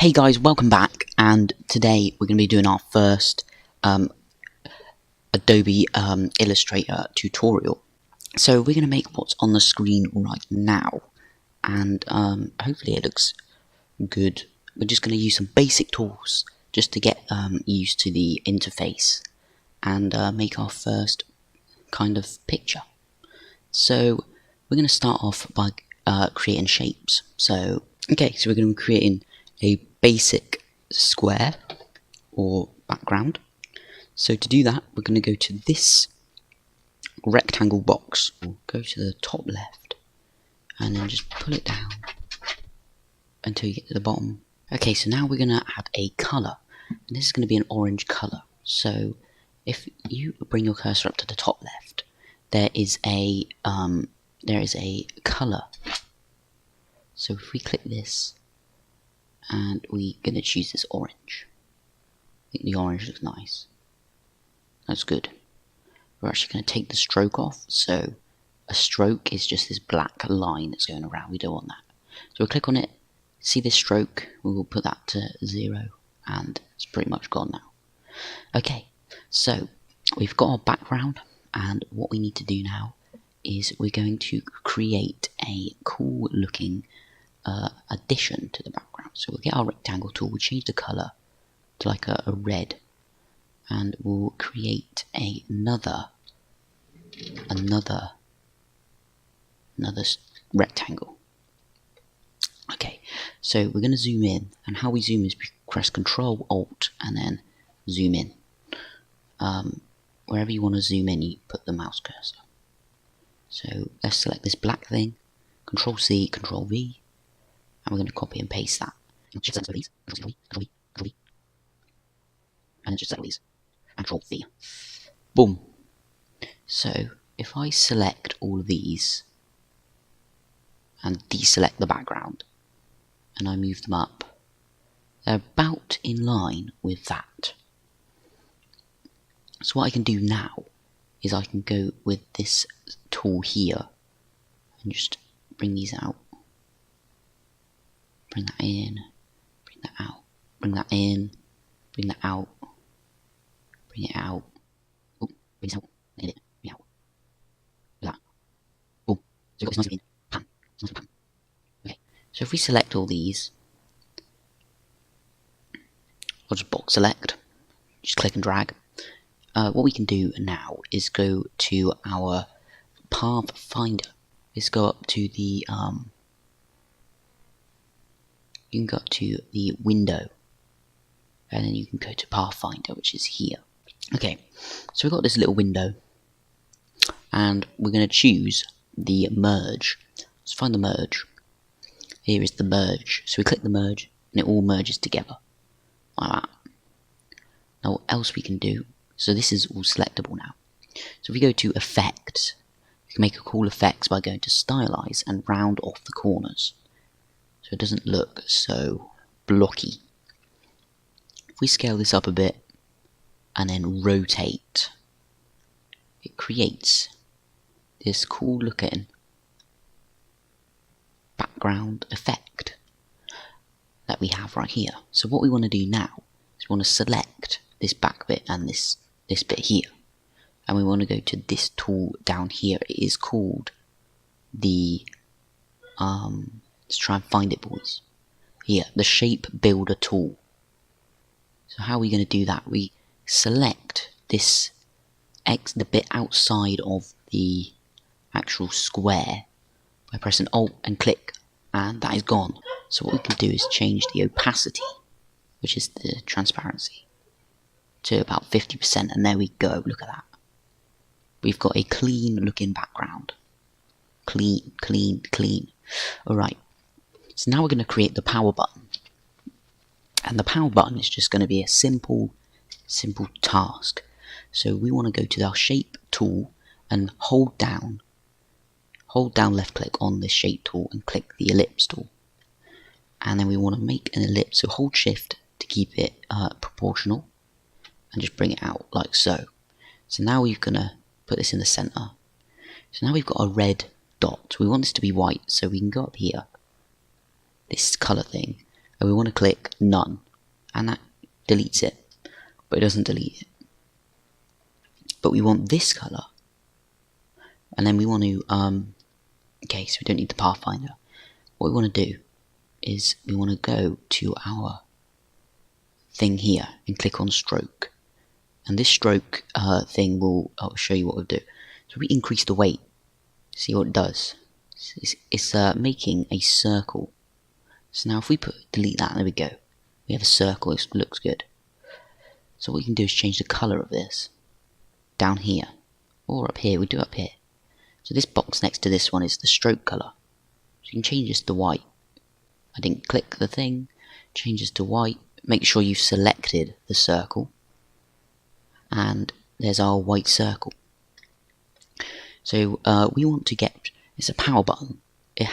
Hey guys, welcome back, and today we're going to be doing our first Adobe Illustrator tutorial. So we're going to make what's on the screen right now, and hopefully it looks good. We're just going to use some basic tools just to get used to the interface and make our first kind of picture. So we're going to start off by creating shapes. So we're going to be creating a basic square or background. So to do that, we're going to go to this rectangle box. We'll go to the top left and then just pull it down until you get to the bottom. Okay, so now we're going to add a color, and this is going to be an orange color. So if you bring your cursor up to the top left, there is a color. So if we click this, and we're going to choose this orange. I think the orange looks nice. That's good. We're actually going to take the stroke off. So a stroke is just this black line that's going around. We don't want that. So we'll click on it. See this stroke? We will put that to 0. And it's pretty much gone now. Okay. So we've got our background. And what we need to do now is we're going to create a cool looking addition to the background. So we'll get our rectangle tool, we'll change the color to like a red, and we'll create another rectangle. Okay, so we're going to zoom in, and how we zoom is we press Control Alt and then zoom in. Wherever you want to zoom in, you put the mouse cursor. So let's select this black thing, Control C, Control V. And we're going to copy and paste that. And just select these. Control C, Control V, Control V. And then just select these. And Control V. Boom. So if I select all of these and deselect the background and I move them up, they're about in line with that. So what I can do now is I can go with this tool here and just bring these out. Bring that in, bring that out, bring that in, bring that out, bring it out, oh, bring this out, bring it out, like that, boom, so we've got this nice looking pan, Okay, so if we select all these, I'll just box select, just click and drag. What we can do now is go to our path finder. Let's go up to the you can go up to the window, and then you can go to Pathfinder, which is here. Okay, so we've got this little window, and we're going to choose the merge. Let's find the merge. Here is the merge. So we click the merge, and it all merges together, like that. Now what else we can do, so this is all selectable now. So if we go to Effects, you can make a cool effects by going to Stylize and round off the corners, so it doesn't look so blocky. If we scale this up a bit and then rotate, it creates this cool looking background effect that we have right here. So what we want to do now is we want to select this back bit and this bit here, and we want to go to this tool down here. It is called the let's try and find it, boys. Here, the Shape Builder tool. So how are we going to do that? We select this the bit outside of the actual square by pressing Alt and click, and that is gone. So what we can do is change the opacity, which is the transparency, to about 50%, and there we go. Look at that. We've got a clean looking background. Clean, clean, clean. Alright. So now we're going to create the power button, and the power button is just going to be a simple task. So we want to go to our shape tool and hold down left click on this shape tool and click the ellipse tool, and then we want to make an ellipse. So hold shift to keep it proportional and just bring it out like so. So now we're going to put this in the center. So now we've got a red dot. We want this to be white, so we can go up here, this color thing, and we want to click none, and that deletes it, but it doesn't delete it. But we want this color, and then we want to okay, so we don't need the pathfinder. What we want to do is we want to go to our thing here and click on stroke, and this stroke thing will show you what we'll do. So we increase the weight, see what it does. It's making a circle. So now if we delete that, there we go, we have a circle. It looks good. So what we can do is change the color of this down here or up here. We do it up here. So this box next to this one is the stroke color, so you can change this to white. I didn't click the thing. Change this to white. Make sure you've selected the circle, and there's our white circle. So we want to get, it's a power button. We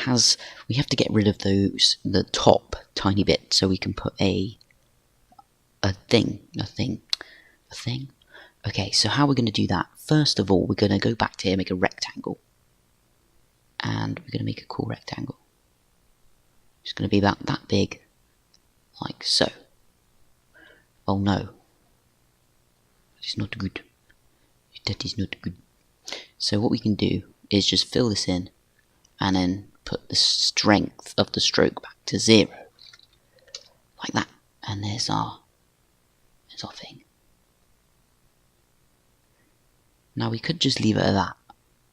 have to get rid of the top tiny bit, so we can put a thing. Okay, so how we're going to do that? First of all, we're going to go back to here, make a rectangle, and we're going to make a cool rectangle. It's going to be about that big, like so. Oh no, it's not good. That is not good. So what we can do is just fill this in, and then put the strength of the stroke back to 0, like that. And there's our thing. Now we could just leave it at that,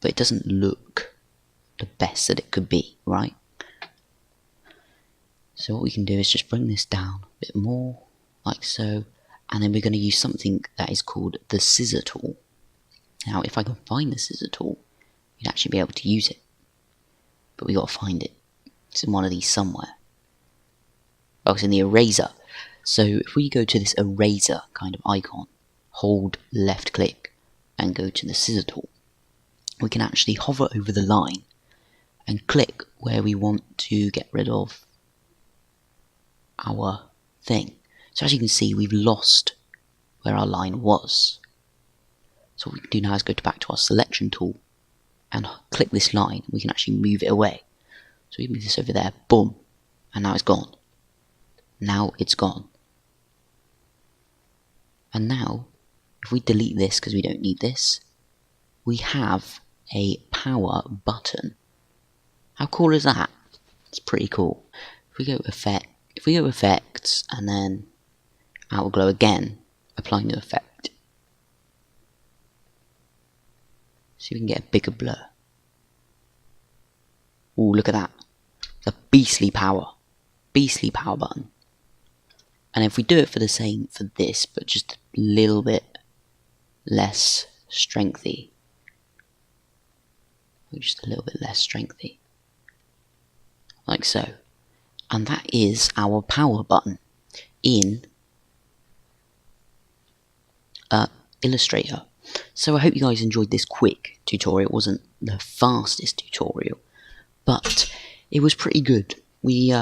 but it doesn't look the best that it could be, right? So what we can do is just bring this down a bit more, like so, and then we're going to use something that is called the Scissor Tool. Now if I can find the Scissor Tool, you'd actually be able to use it, but we got to find it. It's in one of these somewhere. Oh, it's in the eraser. So if we go to this eraser kind of icon, hold left click and go to the Scissor Tool, we can actually hover over the line and click where we want to get rid of our thing. So as you can see, we've lost where our line was. So what we can do now is go back to our selection tool and click this line. We can actually move it away. So we move this over there, boom, and now it's gone. Now it's gone. And now, if we delete this because we don't need this, we have a power button. How cool is that? It's pretty cool. If we go effects and then outer glow again, apply new effect. See if we can get a bigger blur. Ooh, look at that. The beastly power button. And if we do it for the same for this, but just a little bit less strengthy. Just a little bit less strengthy. Like so. And that is our power button in Illustrator. So I hope you guys enjoyed this quick tutorial. It wasn't the fastest tutorial, but it was pretty good. We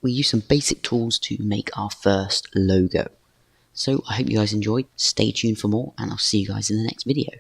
used some basic tools to make our first logo. So I hope you guys enjoyed. Stay tuned for more, and I'll see you guys in the next video.